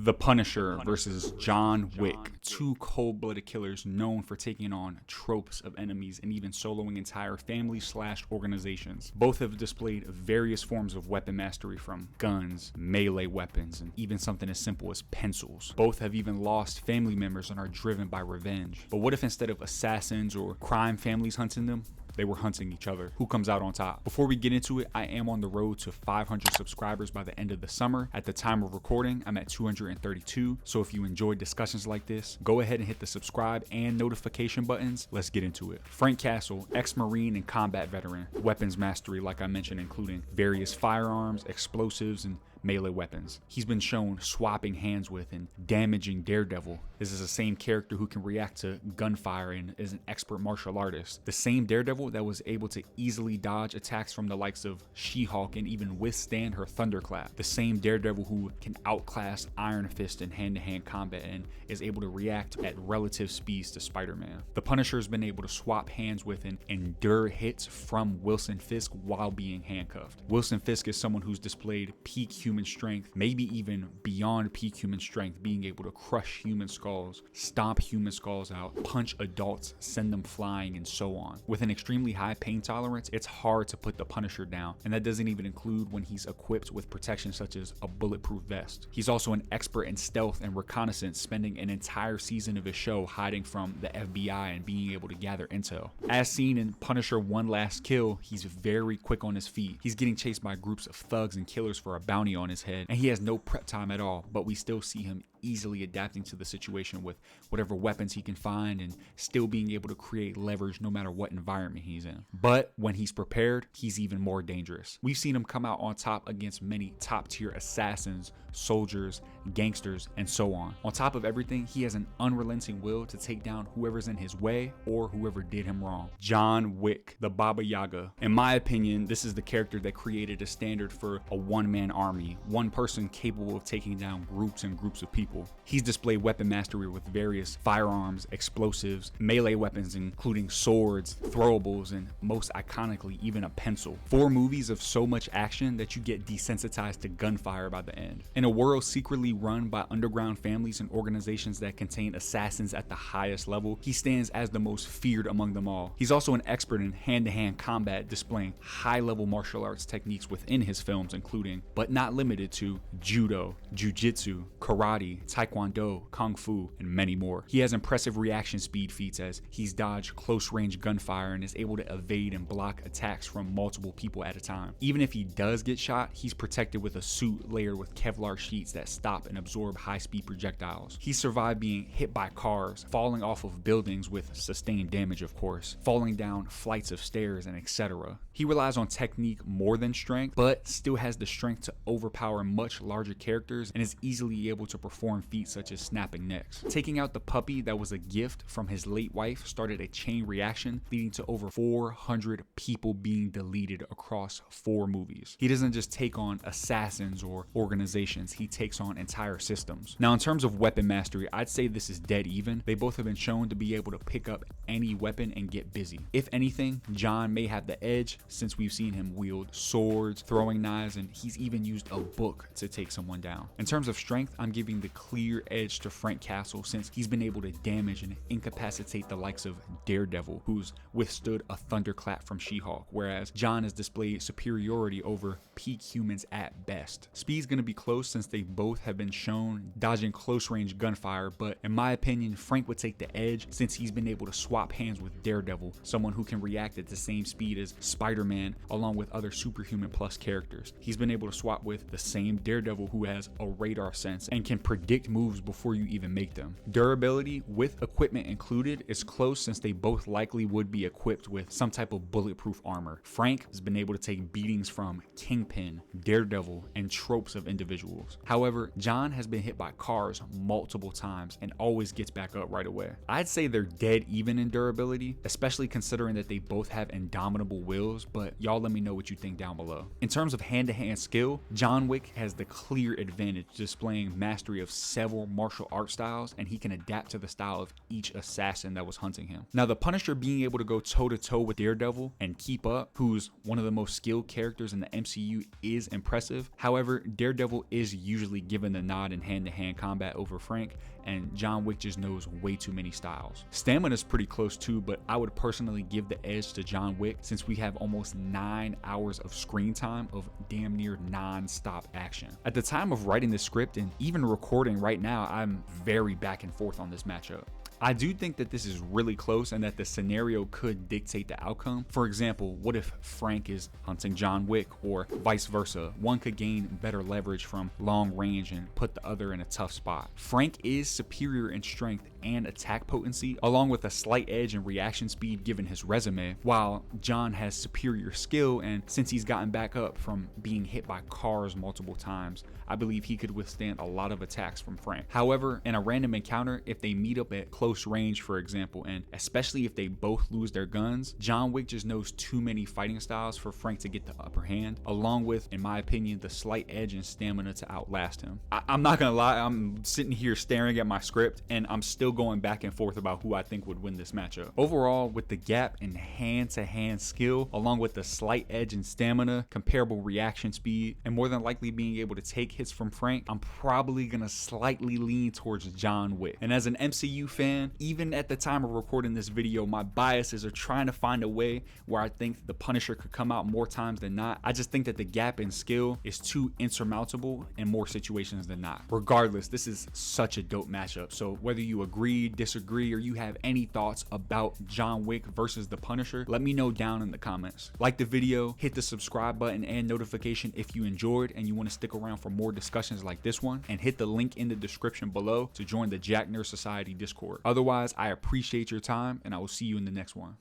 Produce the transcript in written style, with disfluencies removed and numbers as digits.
The Punisher versus John Wick, two cold-blooded killers known for taking on tropes of enemies and even soloing entire families/organizations. Both have displayed various forms of weapon mastery, from guns, melee weapons, and even something as simple as pencils. Both have even lost family members and are driven by revenge. But what if instead of assassins or crime families hunting them, they were hunting each other? Who comes out on top? Before we get into it, I am on the road to 500 subscribers by the end of the summer. At the time of recording, I'm at 232. So if you enjoy discussions like this, go ahead and hit the subscribe and notification buttons. Let's get into it. Frank Castle, ex-Marine and combat veteran. Weapons mastery, like I mentioned, including various firearms, explosives, and melee weapons. He's been shown swapping hands with and damaging Daredevil. This is the same character who can react to gunfire and is an expert martial artist. The same Daredevil that was able to easily dodge attacks from the likes of She-Hulk and even withstand her thunderclap. The same Daredevil who can outclass Iron Fist in hand-to-hand combat and is able to react at relative speeds to Spider-Man. The Punisher has been able to swap hands with and endure hits from Wilson Fisk while being handcuffed. Wilson Fisk is someone who's displayed peak human strength, maybe even beyond peak human strength, being able to crush human skulls, stomp human skulls out, punch adults, send them flying, and so on. With an extremely high pain tolerance, it's hard to put the Punisher down, and that doesn't even include when he's equipped with protection such as a bulletproof vest. He's also an expert in stealth and reconnaissance, spending an entire season of his show hiding from the FBI and being able to gather intel. As seen in Punisher One Last Kill, he's very quick on his feet. He's getting chased by groups of thugs and killers for a bounty on his head, and he has no prep time at all, but we still see him easily adapting to the situation with whatever weapons he can find and still being able to create leverage no matter what environment he's in. But when he's prepared, he's even more dangerous. We've seen him come out on top against many top-tier assassins, soldiers, gangsters, and so on. On top of everything, he has an unrelenting will to take down whoever's in his way or whoever did him wrong. John Wick, the Baba Yaga. In my opinion, this is the character that created a standard for a one-man army, one person capable of taking down groups and groups of people. He's displayed weapon mastery with various firearms, explosives, melee weapons including swords, throwables, and most iconically, even a pencil. 4 movies of so much action that you get desensitized to gunfire by the end. In a world secretly run by underground families and organizations that contain assassins at the highest level, he stands as the most feared among them all. He's also an expert in hand-to-hand combat, displaying high-level martial arts techniques within his films, including, but not limited to, judo, jiu-jitsu, karate, taekwondo, kung fu, and many more. He has impressive reaction speed feats as he's dodged close-range gunfire and is able to evade and block attacks from multiple people at a time. Even if he does get shot, he's protected with a suit layered with Kevlar sheets that stop and absorb high-speed projectiles. He survived being hit by cars, falling off of buildings with sustained damage, of course, falling down flights of stairs, and etc. He relies on technique more than strength, but still has the strength to overpower much larger characters and is easily able to perform feats such as snapping necks. Taking out the puppy that was a gift from his late wife started a chain reaction, leading to over 400 people being deleted across 4 movies. He doesn't just take on assassins or organizations, he takes on entire systems. Now, in terms of weapon mastery, I'd say this is dead even. They both have been shown to be able to pick up any weapon and get busy. If anything, John may have the edge since we've seen him wield swords, throwing knives, and he's even used a book to take someone down. In terms of strength, I'm giving the clear edge to Frank Castle since he's been able to damage and incapacitate the likes of Daredevil, who's withstood a thunderclap from She-Hulk, whereas John has displayed superiority over peak humans at best. Speed's gonna be close since they both have been shown dodging close-range gunfire, but in my opinion, Frank would take the edge since he's been able to swap hands with Daredevil, someone who can react at the same speed as Spider-Man along with other superhuman plus characters. He's been able to swap with the same Daredevil who has a radar sense and can predict moves before you even make them. Durability with equipment included is close since they both likely would be equipped with some type of bulletproof armor. Frank has been able to take beatings from Kingpin, Daredevil, and tropes of individuals. However, John has been hit by cars multiple times and always gets back up right away. I'd say they're dead even in durability, especially considering that they both have indomitable wills, but y'all let me know what you think down below. In terms of hand-to-hand skill, John Wick has the clear advantage, displaying mastery of several martial art styles, and he can adapt to the style of each assassin that was hunting him. Now, the Punisher being able to go toe-to-toe with Daredevil and keep up, who's one of the most skilled characters in the MCU, is impressive. However, Daredevil is usually given the nod in hand-to-hand combat over Frank, and John Wick just knows way too many styles. Stamina is pretty close too, but I would personally give the edge to John Wick since we have almost 9 hours of screen time of damn near non-stop action. At the time of writing the script and even recording right now, I'm very back and forth on this matchup. I do think that this is really close and that the scenario could dictate the outcome. For example, what if Frank is hunting John Wick or vice versa? One could gain better leverage from long range and put the other in a tough spot. Frank is superior in strength and attack potency, along with a slight edge in reaction speed given his resume, while John has superior skill, and since he's gotten back up from being hit by cars multiple times, I believe he could withstand a lot of attacks from Frank. However, in a random encounter, if they meet up at close range, for example, and especially if they both lose their guns, John Wick just knows too many fighting styles for Frank to get the upper hand, along with, in my opinion, the slight edge and stamina to outlast him. I'm not gonna lie, I'm sitting here staring at my script and I'm still going back and forth about who I think would win this matchup. Overall, with the gap in hand-to-hand skill, along with the slight edge and stamina, comparable reaction speed, and more than likely being able to take hits from Frank, I'm probably gonna slightly lean towards John Wick. And as an MCU fan, even at the time of recording this video, my biases are trying to find a way where I think the Punisher could come out more times than not. I just think that the gap in skill is too insurmountable in more situations than not. Regardless, this is such a dope matchup. So whether you agree, disagree, or you have any thoughts about John Wick versus the Punisher, let me know down in the comments. Like the video, hit the subscribe button and notification if you enjoyed and you want to stick around for more discussions like this one, and hit the link in the description below to join the Jack Nerd Society Discord. Otherwise, I appreciate your time and I will see you in the next one.